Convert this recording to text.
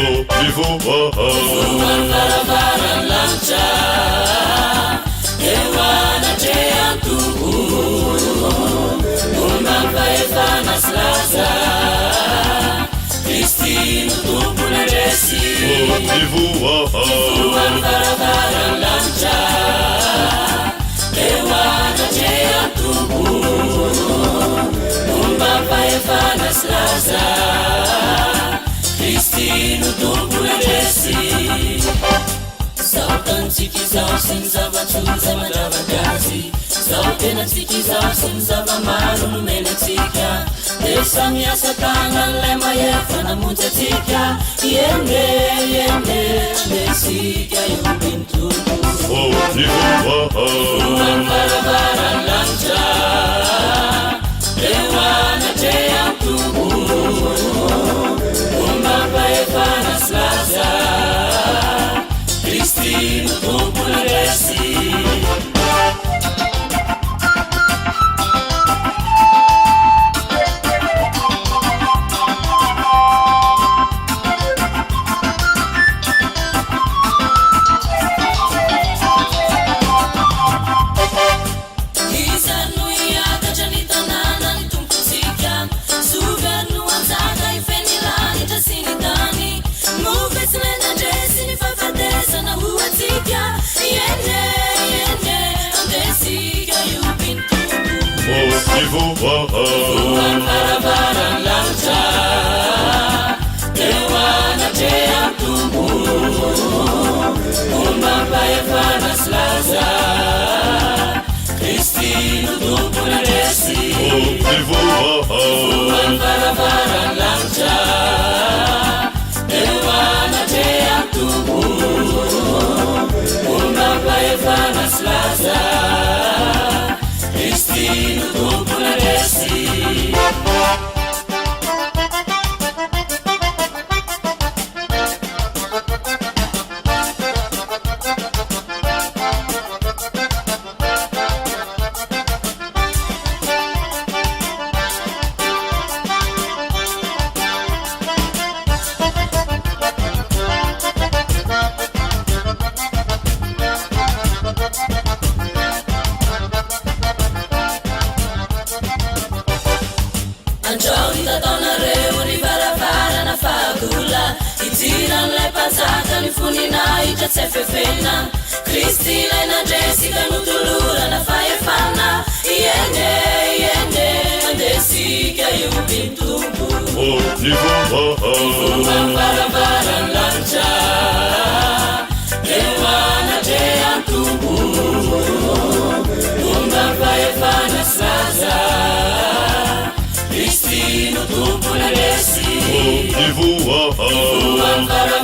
Tuan barabara lancha Ewana jea tubu Umamba evana slaza Kristinu tubu na resi Tuan barabara lancha Ewana jea tubu Umamba evana slaza Kristinu tubu na resi Sautantsiki zao sinzava chuza madavagazi Sautenatsiki zao sinzava maro numenatsika Desa miasatana lema yefana munjatsika Yende desika yumbintubu Tuan barabara lancha Ewana jea tubu Umbamba efana slaza Kristinu tubu na resi Tuan barabara lancha Ewana jea tubu Umbamba evana slaza Kristinu tubu na resi Tuan barabara lancha Ewana jea tubu Umbamba evana slaza Kristinu tubu na resi Anjolita donna reuni barabara na fagula Itiran le pasata ni funina ija tsefefena Kristina na Jessica nutulura na faefana Yende andesika yumbintubu Tuan barabara lancha Ewana jea tubu Umbamba efana slaza Kristinu tubu na resi Tuan barabara